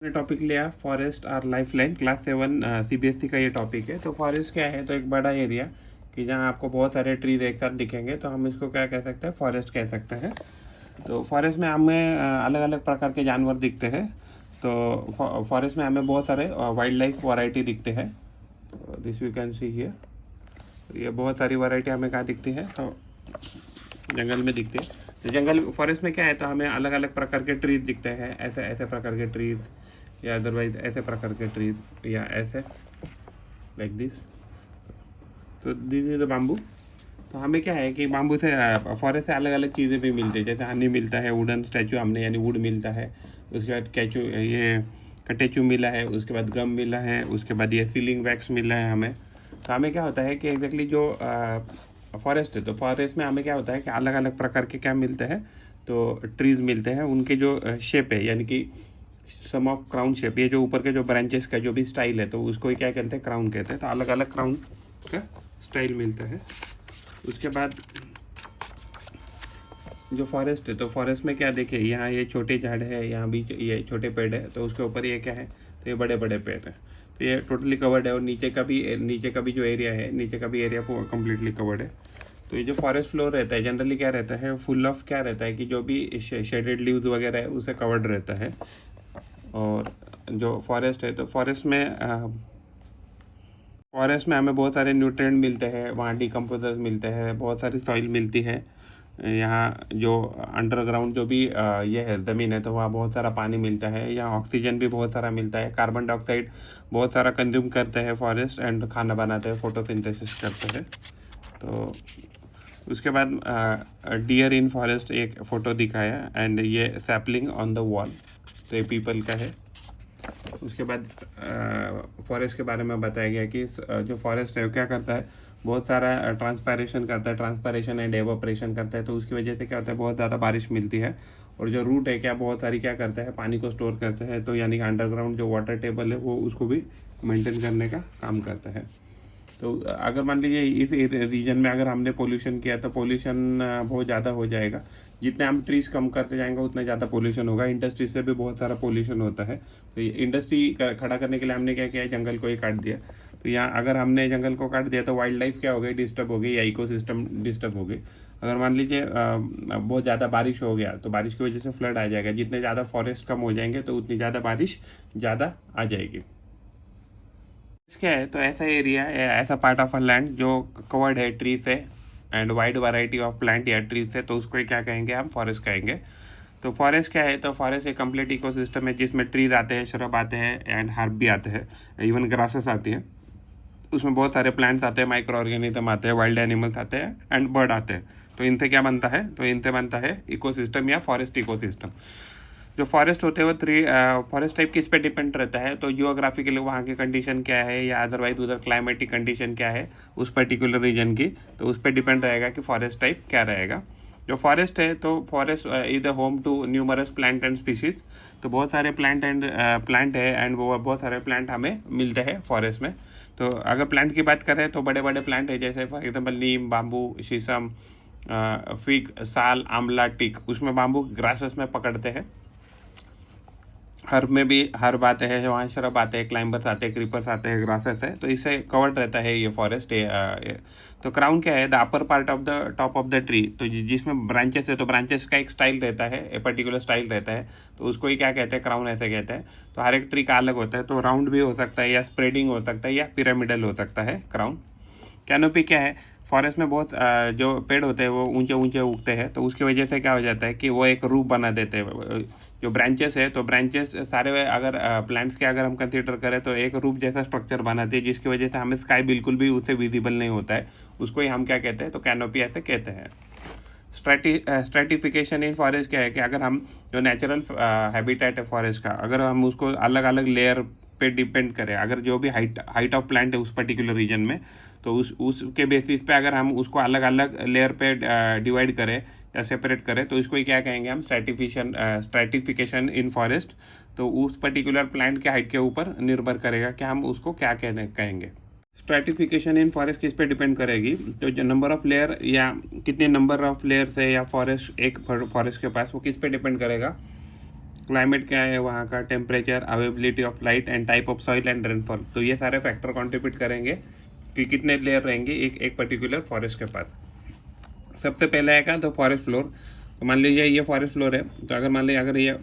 ने टॉपिक लिया फॉरेस्ट और लाइफ लाइन क्लास 7 सीबीएसई का ये टॉपिक है। तो फॉरेस्ट क्या है? तो एक बड़ा एरिया कि जहाँ आपको बहुत सारे ट्रीज एक साथ दिखेंगे, तो हम इसको क्या कह सकते हैं? फॉरेस्ट कह सकते हैं। तो फॉरेस्ट में हमें अलग अलग प्रकार के जानवर दिखते हैं। तो फॉरेस्ट में हमें बहुत सारे वाइल्ड लाइफ वैरायटी दिखते हैं। This you can see here. ये बहुत सारी वैरायटी हमें कहाँ दिखती है? तो जंगल में दिखते हैं। तो जंगल फॉरेस्ट में क्या है? तो हमें अलग अलग प्रकार के ट्रीज दिखते हैं, ऐसे ऐसे प्रकार के ट्रीज, या अदरवाइज ऐसे प्रकार के ट्रीज, या ऐसे लाइक दिस। तो दिस इज द बाम्बू। तो हमें क्या है कि बाम्बू से फॉरेस्ट से अलग अलग चीज़ें भी मिलती है, जैसे हनी मिलता है, वुडन स्टैचू हमने यानी वुड मिलता है, उसके बाद कैचू ये कटेचू मिला है, उसके बाद गम मिला है, उसके बाद ये सीलिंग वैक्स मिला है हमें। तो हमें क्या होता है कि एग्जैक्टली जो फॉरेस्ट है, तो फॉरेस्ट में हमें क्या होता है कि अलग अलग प्रकार के क्या मिलते हैं? तो ट्रीज़ मिलते हैं, उनके जो शेप है यानी कि सम ऑफ क्राउन शेप, ये जो ऊपर के जो ब्रांचेस का जो भी स्टाइल है, तो उसको ही क्या कहते हैं? क्राउन कहते हैं। तो अलग अलग क्राउन का स्टाइल मिलता है। उसके बाद जो फॉरेस्ट है, तो फॉरेस्ट में क्या देखिए, यहाँ ये छोटे झाड़ है, यहाँ भी ये छोटे पेड़ है, तो उसके ऊपर ये क्या है? तो ये बड़े बड़े पेड़ है। तो ये टोटली कवर्ड है, और नीचे का भी जो एरिया है, नीचे का भी एरिया कम्प्लीटली कवर्ड है। तो ये जो फॉरेस्ट फ्लोर रहता है जनरली क्या रहता है? फुल ऑफ क्या रहता है कि जो भी शेडेड लीव्स वगैरह है उसे कवर्ड रहता है। और जो फॉरेस्ट है, तो फॉरेस्ट में हमें बहुत सारे न्यूट्रिएंट मिलते हैं, वहाँ डिकम्पोजर्स मिलते हैं, बहुत सारी सॉइल मिलती है। यहाँ जो अंडरग्राउंड जो भी ये है ज़मीन है, तो वहाँ बहुत सारा पानी मिलता है। यहाँ ऑक्सीजन भी बहुत सारा मिलता है, कार्बन डाइऑक्साइड बहुत सारा कंज्यूम करते हैं फॉरेस्ट, एंड खाना बनाते हैं, फोटोसिंथेसिस करते हैं। तो उसके बाद डियर इन फॉरेस्ट एक फ़ोटो दिखाया, एंड ये सैपलिंग ऑन द वॉल, तो ये पीपल का है। उसके बाद फॉरेस्ट के बारे में बताया गया कि जो फॉरेस्ट है वो क्या करता है? बहुत सारा ट्रांसपायरेशन करता है, ट्रांसपायरेशन एंड एवापोरेशन करता है। तो उसकी वजह से क्या होता है? बहुत ज़्यादा बारिश मिलती है। और जो रूट है क्या बहुत सारी क्या करता है? पानी को स्टोर करते हैं। तो यानी कि अंडरग्राउंड जो वाटर टेबल है वो उसको भी मेंटेन करने का काम करता है। तो अगर मान लीजिए इस रीजन में अगर हमने पोल्यूशन किया, तो पोल्यूशन बहुत ज़्यादा हो जाएगा। जितने हम ट्रीज कम करते जाएंगे उतना ज़्यादा पोल्यूशन होगा। इंडस्ट्री से भी बहुत सारा पोल्यूशन होता है। तो इंडस्ट्री खड़ा करने के लिए हमने क्या किया? जंगल को ही काट दिया। तो यहाँ अगर हमने जंगल को काट दिया तो वाइल्ड लाइफ क्या हो गई? डिस्टर्ब हो गई, या इकोसिस्टम डिस्टर्ब हो गई। अगर मान लीजिए बहुत ज़्यादा बारिश हो गया, तो बारिश की वजह से फ्लड आ जाएगा। जितने ज़्यादा फॉरेस्ट कम हो जाएंगे तो उतनी ज़्यादा बारिश ज़्यादा आ जाएगी। क्या है? तो ऐसा एरिया है, ऐसा पार्ट ऑफ अ लैंड जो कवर्ड है ट्री से and wide variety of plant या ट्री से, तो उसको क्या कहेंगे? हम फॉरेस्ट कहेंगे। तो फॉरेस्ट क्या है? तो फॉरेस्ट एक कंप्लीट इकोसिस्टम है जिसमें ट्रीज आते हैं, श्रब आते हैं, एंड हर्ब भी आते हैं, इवन ग्रासेस आती हैं। उसमें बहुत सारे प्लांट्स आते हैं, माइक्रो ऑर्गेनिज्म आते हैं, वाइल्ड एनिमल्स आते हैं, एंड बर्ड आते हैं। तो इनसे क्या बनता है? तो इनसे बनता है इकोसिस्टम या फॉरेस्ट इकोसिस्टम। जो फॉरेस्ट होते हैं वो फॉरेस्ट टाइप किस पे डिपेंड रहता है? तो जियोग्राफिकली वहाँ की कंडीशन क्या है, या अदरवाइज उधर क्लाइमेटिक कंडीशन क्या है उस पर्टिकुलर रीजन की, तो उस पर डिपेंड रहेगा कि फॉरेस्ट टाइप क्या रहेगा। जो फॉरेस्ट है, तो forest is the home to numerous plant and species. तो बहुत सारे प्लांट है, एंड वो बहुत सारे प्लांट हमें मिलते हैं फॉरेस्ट में। तो अगर प्लांट की बात करें तो बड़े बड़े प्लांट है, जैसे फॉर एग्जाम्पल नीम, बाम्बू, शीशम, फिग, साल, आंवला, टीक, उसमें बाम्बू ग्रासेस में पकड़ते हैं। हर्ब में भी हर्ब आते हैं, वहाँ श्रब आते हैं, क्लाइंबर्स आते हैं, क्रीपर्स आते हैं, ग्रासेस है। तो इससे कवर्ड रहता है ये फॉरेस्ट। तो क्राउन क्या है? The upper part of the top of the tree. तो जिसमें ब्रांचेस है, तो ब्रांचेस का एक स्टाइल रहता है, एक पर्टिकुलर स्टाइल रहता है, तो उसको ही क्या कहते हैं? क्राउन ऐसे कहते हैं। तो हर एक ट्री का अलग होता है, तो राउंड भी हो सकता है, या स्प्रेडिंग हो सकता है, या पिरामिडल हो सकता है क्राउन। कैनोपी क्या है? फॉरेस्ट में बहुत जो पेड़ होते हैं वो ऊंचे ऊंचे उगते हैं, तो उसकी वजह से क्या हो जाता है कि वो एक रूप बना देते हैं। जो ब्रांचेस है, तो ब्रांचेस सारे अगर प्लांट्स के अगर हम कंसीडर करें तो एक रूप जैसा स्ट्रक्चर बनाते हैं, जिसकी वजह से हमें स्काई बिल्कुल भी उससे विजिबल नहीं होता है। उसको ही हम क्या कहते हैं? तो कैनोपी ऐसे कहते हैं। स्ट्रेटिफिकेशन इन फॉरेस्ट क्या है कि अगर हम जो नेचुरल हैबिटेट है फॉरेस्ट का, अगर हम उसको अलग अलग लेयर पे डिपेंड करें, अगर जो भी हाइट ऑफ प्लांट है उस पर्टिकुलर रीजन में, तो उसके बेसिस पे अगर हम उसको अलग अलग लेयर पे डिवाइड करें या सेपरेट करें, तो इसको ही क्या कहेंगे हम? स्ट्रेटिफिकेशन इन फॉरेस्ट। तो उस पर्टिकुलर प्लांट के हाइट के ऊपर निर्भर करेगा कि हम उसको क्या कहेंगे। स्ट्रेटिफिकेशन इन फॉरेस्ट किस पे डिपेंड करेगी? तो जो नंबर ऑफ लेयर, या कितने नंबर ऑफ लेयर्स है या फॉरेस्ट एक फॉरेस्ट के पास, वो किस पे डिपेंड करेगा? क्लाइमेट क्या है वहाँ का, temperature, availability of light and type of soil and rainfall. तो ये सारे फैक्टर कंट्रीब्यूट करेंगे कि कितने लेयर रहेंगे एक पर्टिकुलर फॉरेस्ट के पास। सबसे पहले आएगा तो फॉरेस्ट फ्लोर। तो मान लीजिए ये फॉरेस्ट फ्लोर है, तो अगर मान लीजिए अगर ये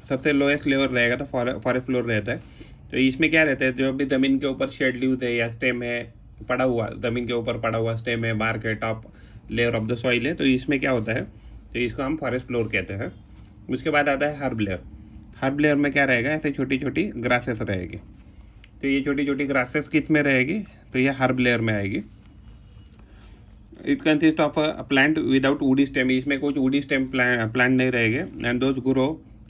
सबसे लोएस्ट लेवल रहेगा तो फॉरेस्ट फ्लोर रहता है। तो इसमें क्या रहता है, जो भी ज़मीन के ऊपर शेड लीव्स है या स्टेम है पड़ा हुआ, ज़मीन के ऊपर पड़ा हुआ स्टेम है, बार्क है, top layer of the soil है, तो इसमें क्या होता है, तो इसको हम फॉरेस्ट फ्लोर कहते हैं। उसके बाद आता है हर्ब लेयर। हर्ब लेयर में क्या रहेगा, ऐसे छोटी छोटी ग्रासेस रहेगी। तो ये छोटी छोटी ग्रासेस किस में रहेगी, तो ये हर्ब लेयर में आएगी। It consist of a plant without woody stem, इसमें कुछ वुडी स्टेम प्लांट नहीं रहेंगे। And those grow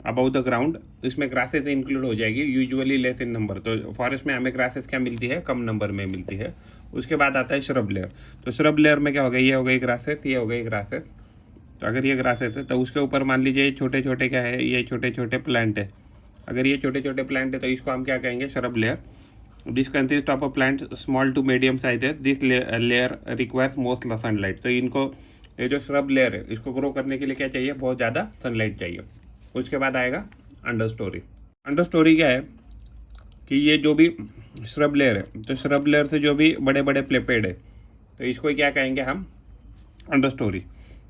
about the ground, इसमें ग्रासेस इंक्लूड हो जाएगी, यूजुअली लेस इन नंबर। तो फॉरेस्ट में हमें ग्रासेस क्या मिलती है, कम नंबर में मिलती है। उसके बाद आता है श्रब लेयर। तो श्रब लेयर में क्या हो गया, ये हो गई ग्रासेस, ये हो गई ग्रासेस। तो अगर ये ग्रासेस है तो उसके ऊपर मान लीजिए छोटे छोटे क्या है, ये छोटे छोटे प्लांट है। अगर ये छोटे छोटे प्लांट है तो इसको हम क्या कहेंगे, shrub layer. This consist of a plant small to medium size है। This layer requires most sunlight. तो इनको, ये जो श्रब लेयर है, इसको ग्रो करने के लिए क्या चाहिए, बहुत ज़्यादा सनलाइट चाहिए। उसके बाद आएगा अंडर स्टोरी। अंडर स्टोरी क्या है कि ये जो भी श्रब लेयर है, तो श्रब लेयर से जो भी बड़े बड़े पेड़ है, तो इसको क्या कहेंगे हम, under story.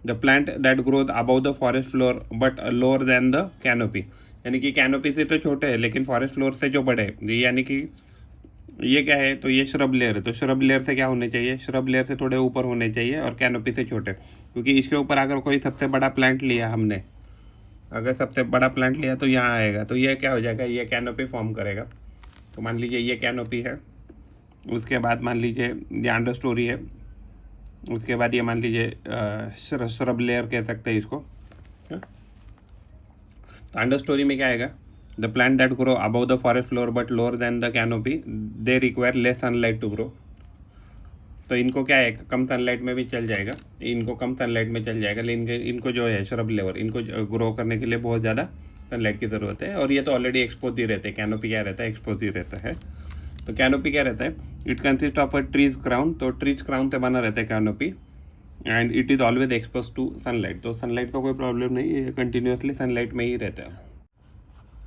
The plant that growth about the forest floor but lower than the canopy, यानी कि कैनोपी से तो छोटे है लेकिन फॉरेस्ट फ्लोर से जो बड़े है, यानी कि ये क्या है, तो ये श्रब लेयर है। तो श्रब लेयर से क्या होने चाहिए, श्रब लेयर से थोड़े ऊपर होने चाहिए और कैनोपी से छोटे, क्योंकि इसके ऊपर अगर कोई सबसे बड़ा प्लांट लिया हमने, अगर सबसे बड़ा प्लांट लिया तो यहाँ आएगा, तो ये क्या हो जाएगा, ये कैनोपी फॉर्म करेगा। तो मान लीजिए ये कैनोपी है। उसके बाद मान लीजिए ये अंडर स्टोरी है। उसके बाद ये मान लीजिए श्रब लेयर कह सकते हैं इसको। तो अंडर स्टोरी में क्या आएगा, the plant that grow above the forest floor but lower than the canopy, they require less sunlight to grow. तो इनको क्या है, कम सनलाइट में भी चल जाएगा, इनको कम सनलाइट में चल जाएगा, लेकिन इनको जो है श्रब लेवर, इनको ग्रो करने के लिए बहुत ज़्यादा सनलाइट की ज़रूरत है। और ये तो ऑलरेडी एक्सपोज ही रहते हैं, कैनोपी क्या रहता है, एक्सपोज ही रहता है। तो कैनोपी क्या रहता है, it consist of a trees crown. तो ट्रीज क्राउन से बना रहता है canopy, and it is always expose to sunlight. तो सनलाइट का कोई प्रॉब्लम नहीं है, कंटिन्यूसली सनलाइट में ही रहता है।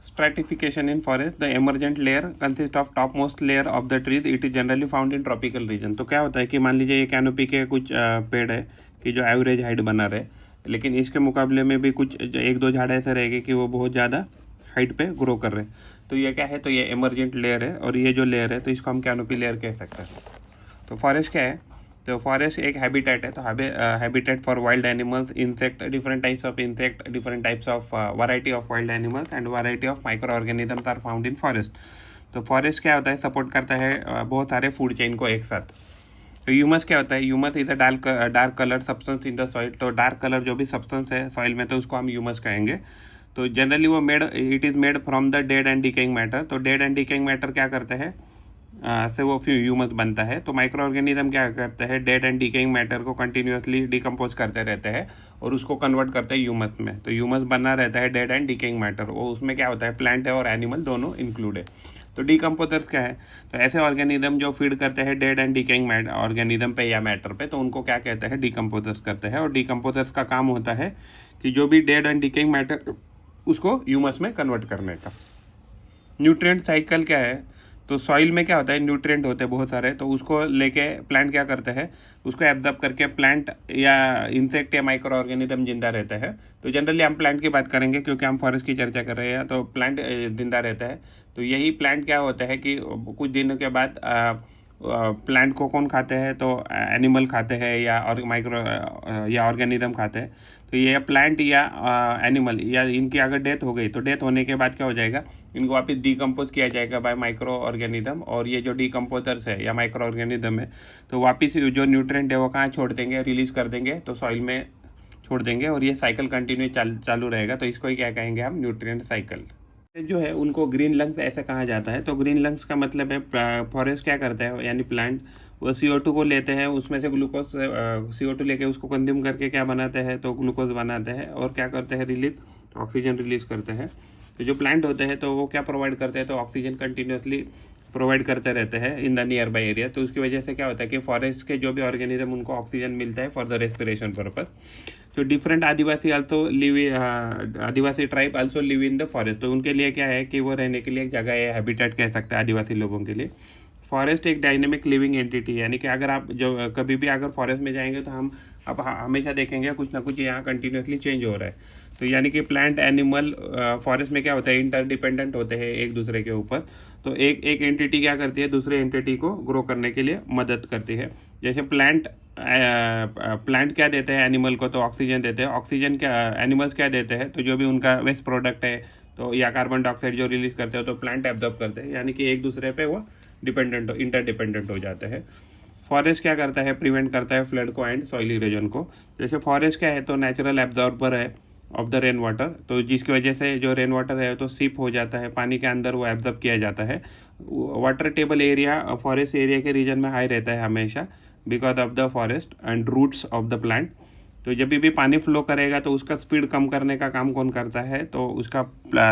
Stratification in forest, the emergent layer consists of topmost layer of the trees. It is generally found in tropical region. तो क्या होता है कि मान लीजिए ये कैनोपी के कुछ पेड़ है कि जो एवरेज हाइट बना रहे, लेकिन इसके मुकाबले में भी कुछ एक दो झाड़ ऐसे रहेंगे कि वो बहुत ज़्यादा हाइट पे ग्रो कर रहे हैं। तो ये क्या है, तो ये एमरजेंट लेयर है। और ये जो लेयर है तो इसको हम कैनोपी लेयर कह सकते हैं। तो फॉरेस्ट क्या है, तो फॉरेस्ट एक हैबिटेट है। तो habitat for wild animals, insect, different types of insect, different types of variety of wild animals and variety of micro organisms are found in forest. तो फॉरेस्ट क्या होता है, सपोर्ट करता है बहुत सारे फूड चेन को एक साथ। तो ह्यूमस क्या होता है, humus is a dark colour substance in the soil. तो डार्क कलर जो भी सब्सटेंस है सॉइल में, तो उसको हम ह्यूमस कहेंगे। तो जनरली वो it is made from the dead and decaying matter. तो डेड एंड डिकेइंग मैटर क्या करते हैं, से वो ह्यूमस बनता है। तो माइक्रो ऑर्गेनिज्म क्या करते हैं, डेड एंड डिकेइंग मैटर को कंटिन्यूसली डिकम्पोज करते रहते हैं और उसको कन्वर्ट करते हैं ह्यूमस में। तो ह्यूमस बना रहता है डेड एंड डिकेइंग मैटर, वो उसमें क्या होता है, प्लांट है और एनिमल दोनों इंक्लूड है। तो डिकम्पोजर्स क्या है, तो ऐसे ऑर्गेनिज्म जो फीड करते हैं डेड एंड डिकेइंग ऑर्गेनिज्म पे या मैटर पे, तो उनको क्या कहते हैं, डिकम्पोजर्स करते हैं। और डिकम्पोजर्स का काम होता है कि जो भी डेड एंड डिकेइंग मैटर उसको ह्यूमस में कन्वर्ट करने का। न्यूट्रिएंट साइकिल क्या है, तो सॉइल में क्या होता है, न्यूट्रिएंट होते हैं बहुत सारे, तो उसको लेके प्लांट क्या करते हैं, उसको एब्जॉर्ब करके प्लांट या इंसेक्ट या माइक्रो ऑर्गेनिज्म जिंदा रहता है। तो जनरली हम प्लांट की बात करेंगे क्योंकि हम फॉरेस्ट की चर्चा कर रहे हैं। तो प्लांट जिंदा रहता है। तो यही प्लांट क्या होता है कि कुछ दिनों के बाद प्लांट को कौन खाते हैं, तो एनिमल खाते हैं या और माइक्रो या ऑर्गेनिज्म खाते हैं। तो ये प्लांट या एनिमल या इनकी अगर डेथ हो गई, तो डेथ होने के बाद क्या हो जाएगा, इनको वापस डिकम्पोज किया जाएगा बाय माइक्रो ऑर्गेनिज्म। और ये जो डिकम्पोजर्स है या माइक्रो ऑर्गेनिज्म है, तो वापस जो न्यूट्रिएंट है वो कहाँ छोड़ देंगे, रिलीज कर देंगे, तो सॉइल में छोड़ देंगे। और ये साइकिल कंटिन्यू चालू रहेगा। तो इसको ही क्या कहेंगे हम, न्यूट्रिएंट साइकिल। जो है उनको ग्रीन लंग्स ऐसे कहा जाता है। तो ग्रीन लंग्स का मतलब है फॉरेस्ट क्या करता है, यानी प्लांट वो CO2 को लेते हैं, उसमें से ग्लूकोज CO2 लेके उसको कंज्यूम करके क्या बनाते हैं, तो ग्लूकोज बनाते हैं। और क्या करते हैं, रिलीज, तो ऑक्सीजन रिलीज करते हैं। तो जो प्लांट होते हैं तो वो क्या प्रोवाइड करते हैं, तो ऑक्सीजन कंटिन्यूसली प्रोवाइड करते रहते हैं in the near by area. तो उसकी वजह से क्या होता है कि फॉरेस्ट के जो भी ऑर्गेनिज्म उनको ऑक्सीजन मिलता है फॉर द रेस्पिरेशन पर्पस। तो different Adivasi Adivasi tribe also live in the forest. तो उनके लिए क्या है कि वो रहने के लिए एक जगह है, हैबिटेट कह सकते हैं आदिवासी लोगों के लिए। फॉरेस्ट एक डायनेमिक लिविंग एंटिटी है, यानी कि अगर आप जो कभी भी अगर फॉरेस्ट में जाएंगे तो हम आप हमेशा देखेंगे कुछ ना कुछ यहाँ कंटिन्यूसली चेंज हो रहा है। तो यानी कि प्लांट एनिमल फॉरेस्ट में क्या होता है, इंटरडिपेंडेंट होते हैं एक दूसरे के ऊपर। तो एक एंटिटी क्या करती है, दूसरे एंटिटी को ग्रो करने के लिए मदद करती है। जैसे प्लांट क्या देते हैं एनिमल को, तो ऑक्सीजन देते हैं। ऑक्सीजन क्या एनिमल्स क्या देते हैं, तो जो भी उनका वेस्ट प्रोडक्ट है तो या कार्बन डाइऑक्साइड जो रिलीज करते हो तो प्लांट एब्जॉर्ब करते हैं, यानी कि एक दूसरे पे वो इंटरडिपेंडेंट हो जाते हैं। फॉरेस्ट क्या करता है, प्रिवेंट करता है फ्लड को एंड सॉइल इरोजन को। जैसे फॉरेस्ट क्या है, तो नेचुरल एब्जॉर्बर है ऑफ द रेन वाटर, तो जिसकी वजह से जो रेन वाटर है तो सीप हो जाता है पानी के अंदर, वो एब्जॉर्ब किया जाता है। Water table area forest area के रीजन में हाई रहता है हमेशा, because of the forest and roots of the plant. तो जब भी पानी फ्लो करेगा तो उसका स्पीड कम करने का काम कौन करता है, तो उसका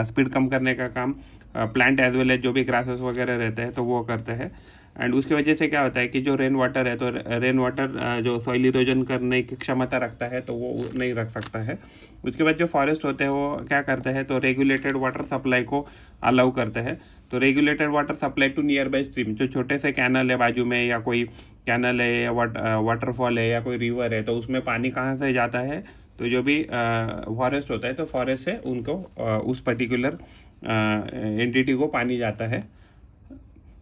स्पीड कम करने का काम प्लांट एज वेल एज जो भी ग्रासेस वगैरह रहते हैं तो वो करते हैं। एंड उसकी वजह से क्या होता है कि जो रेन वाटर है, तो रेन वाटर जो सॉइल इरोजन करने की क्षमता रखता है तो वो नहीं रख सकता है। उसके बाद जो फॉरेस्ट होते हैं वो क्या करते हैं, तो रेगुलेटेड वाटर सप्लाई को अलाउ करते हैं। तो regulated water supply to nearby stream, जो छोटे से कैनल है बाजू में, या कोई कैनल है या वाटरफॉल है या कोई रिवर है, तो उसमें पानी कहाँ से जाता है, तो जो भी फॉरेस्ट होता है तो फॉरेस्ट से उनको उस पर्टिकुलर एंटिटी को पानी जाता है।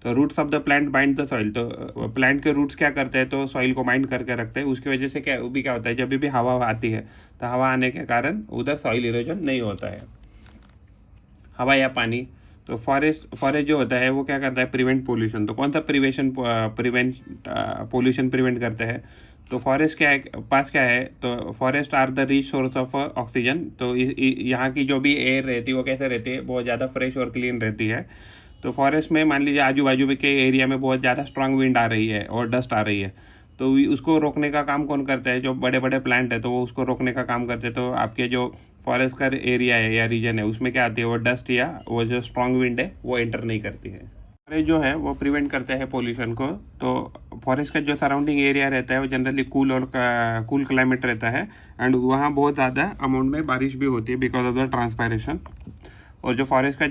तो roots of the plant bind the soil, तो प्लांट के रूट्स क्या करते हैं, तो सॉइल को बाइंड करके रखते हैं। उसकी वजह से क्या होता है, जब भी हवा आती है तो हवा आने के कारण उधर सॉइल इरोजन नहीं होता है, हवा या पानी। तो फॉरेस्ट जो होता है वो क्या करता है, प्रिवेंट पोल्यूशन। तो कौन सा पोल्यूशन प्रिवेंट करते हैं, तो फॉरेस्ट क्या है, तो forest are the rich source of oxygen. तो यहाँ की जो भी एयर रहती है वो कैसे रहती है, बहुत ज़्यादा फ्रेश और क्लीन रहती है। तो फॉरेस्ट में मान लीजिए आजू बाजू के एरिया में बहुत ज़्यादा स्ट्रांग विंड आ रही है और डस्ट आ रही है, तो उसको रोकने का काम कौन करता है, जो बड़े बड़े प्लांट है तो वो उसको रोकने का काम करते हैं। तो आपके जो फॉरेस्ट का एरिया है या रीजन है उसमें क्या आती है, वो डस्ट या वो जो स्ट्रांग विंड है वो एंटर नहीं करती है। फॉरेस्ट जो है वो प्रिवेंट करते हैं पोल्यूशन को। तो फॉरेस्ट का जो सराउंडिंग एरिया रहता है वो जनरली कूल क्लाइमेट रहता है, एंड वहाँ बहुत ज़्यादा अमाउंट में बारिश भी होती है बिकॉज ऑफ द ट्रांसपायरेशन। और जो फॉरेस्ट के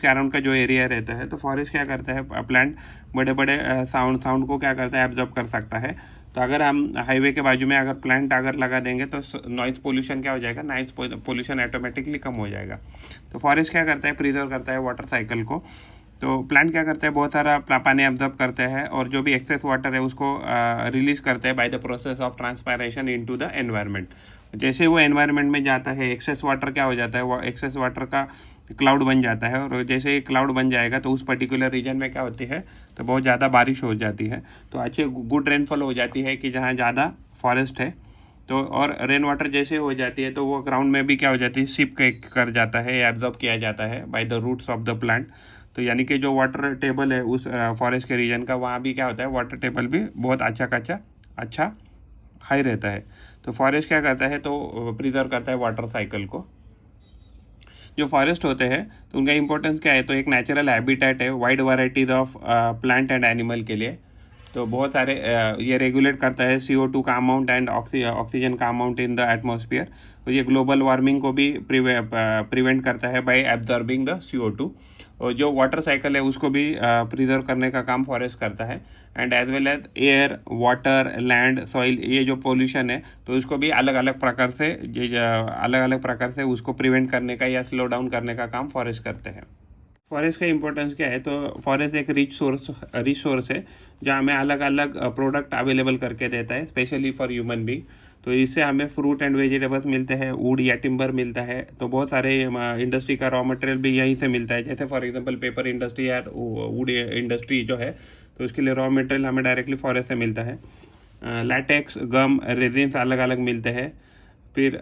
अराउंड का जो एरिया रहता है, तो फॉरेस्ट क्या करता है, प्लांट बड़े बड़े साउंड को क्या करता है, एब्जॉर्ब कर सकता है। तो अगर हम हाईवे के बाजू में अगर प्लांट अगर लगा देंगे तो नॉइज़ पोल्यूशन क्या हो जाएगा, नॉइज़ पोल्यूशन ऑटोमेटिकली कम हो जाएगा। तो फॉरेस्ट क्या करता है, प्रिजर्व करता है वाटर साइकिल को। तो प्लांट क्या करता है, बहुत सारा पानी एब्जॉर्ब करते हैं और जो भी एक्सेस वाटर है उसको रिलीज करते हैं by the process of transpiration into the environment. जैसे वो एनवायरनमेंट में जाता है, एक्सेस वाटर क्या हो जाता है, वो एक्सेस वाटर का क्लाउड बन जाता है, और जैसे ही क्लाउड बन जाएगा तो उस पर्टिकुलर रीजन में क्या होती है, तो बहुत ज़्यादा बारिश हो जाती है। तो अच्छी गुड रेनफॉल हो जाती है कि जहाँ ज़्यादा फॉरेस्ट है। तो और रेन वाटर जैसे हो जाती है तो वो ग्राउंड में भी क्या हो जाती है, सिप कर जाता है, एब्जॉर्ब किया जाता है by the roots of the plant. तो यानी कि जो वाटर टेबल है उस फॉरेस्ट के रीजन का, वहाँ भी क्या होता है, वाटर टेबल भी बहुत अच्छा हाई रहता है। तो फॉरेस्ट क्या करता है, तो प्रिजर्व करता है वाटर साइकिल को। जो फॉरेस्ट होते हैं तो उनका इंपॉर्टेंस क्या है, तो एक नेचुरल हैबिटेट है wide varieties of plant and animal के लिए। तो बहुत सारे ये रेगुलेट करता है CO2 का अमाउंट एंड ऑक्सीजन का अमाउंट इन द एटमॉस्फेयर। तो ये ग्लोबल वार्मिंग को भी प्रिवेंट करता है बाय एब्जॉर्बिंग द CO2। और जो वाटर साइकिल है उसको भी प्रिजर्व करने का काम फॉरेस्ट करता है। And as well as air, water, land, soil, ये जो पोल्यूशन है तो उसको भी अलग अलग प्रकार से उसको प्रिवेंट करने का या स्लो डाउन करने का काम फॉरेस्ट करते हैं। फॉरेस्ट का इंपॉर्टेंस क्या है, तो फॉरेस्ट एक रिच सोर्स है जहाँ हमें अलग अलग प्रोडक्ट अवेलेबल करके देता है, स्पेशली फॉर ह्यूमन बीइंग। तो इससे हमें फ्रूट एंड वेजिटेबल्स मिलते हैं, वुड या टिम्बर मिलता है। तो बहुत सारे इंडस्ट्री का रॉ मटेरियल भी यहीं से मिलता है, जैसे फॉर एग्जांपल पेपर इंडस्ट्री या वुड इंडस्ट्री जो है तो उसके लिए रॉ मटेरियल हमें डायरेक्टली फॉरेस्ट से मिलता है। लैटेक्स, गम, रेजिन्स अलग अलग मिलते हैं। फिर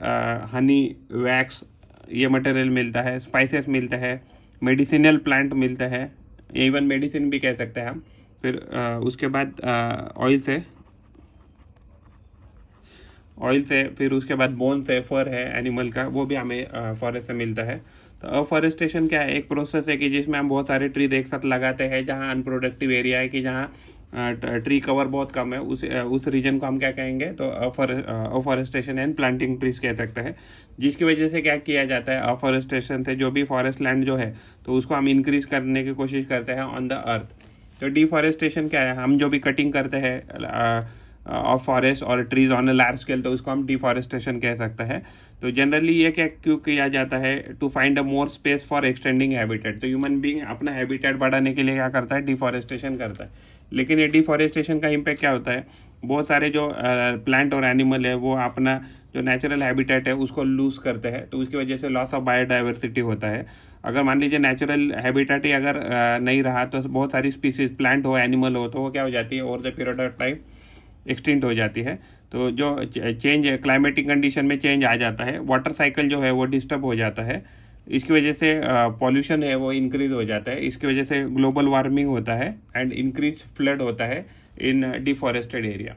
हनी, वैक्स, ये मटेरियल मिलता है। स्पाइसेस मिलते हैं, मेडिसिनल प्लांट मिलता है, इवन मेडिसिन भी कह सकते हैं हम। फिर उसके बाद ऑयल से फिर उसके बाद बोन से, फर है एनिमल का, वो भी हमें फॉरेस्ट से मिलता है। तो अफॉरेस्टेशन क्या है, एक प्रोसेस है कि जिसमें हम बहुत सारे ट्रीज एक साथ लगाते हैं, जहाँ अनप्रोडक्टिव एरिया है कि जहाँ ट्री कवर बहुत कम है, उस रीजन को हम क्या कहेंगे, तो अफॉरेस्टेशन एंड प्लांटिंग ट्रीज कह सकते हैं। जिसकी वजह से क्या किया जाता है, अफॉरेस्टेशन से जो भी फॉरेस्ट लैंड जो है तो उसको हम इंक्रीज करने की कोशिश करते हैं ऑन द अर्थ। तो डिफॉरेस्टेशन क्या है, हम जो भी कटिंग करते हैं ऑफ फॉरेस्ट और trees on a large scale, तो उसको हम डिफॉरेस्टेशन कह सकते हैं। तो जनरली ये क्या क्यों किया जाता है, to find a more space for extending habitat. तो ह्यूमन बीइंग अपना हैबिटेट बढ़ाने के लिए क्या करता है, डिफॉरेस्टेशन करता है। लेकिन ये डिफॉरेस्टेशन का इम्पैक्ट क्या होता है, बहुत सारे जो प्लांट और एनिमल है वो अपना जो नेचुरल हैबिटेट है उसको लूज करते हैं, तो उसकी वजह से लॉस ऑफ बायोडाइवर्सिटी होता है। अगर मान लीजिए नेचुरल हैबिटेट ही अगर नहीं रहा तो बहुत सारी स्पीसीज, प्लांट हो एनिमल हो, तो वो क्या हो जाती है, over the period of time extinct हो जाती है। तो जो चेंज है, क्लाइमेटिक कंडीशन में चेंज आ जाता है, वाटर साइकिल जो है वो डिस्टर्ब हो जाता है। इसकी वजह से पॉल्यूशन है वो इंक्रीज हो जाता है, इसकी वजह से ग्लोबल वार्मिंग होता है एंड इंक्रीज फ्लड होता है इन डिफॉरेस्टेड एरिया।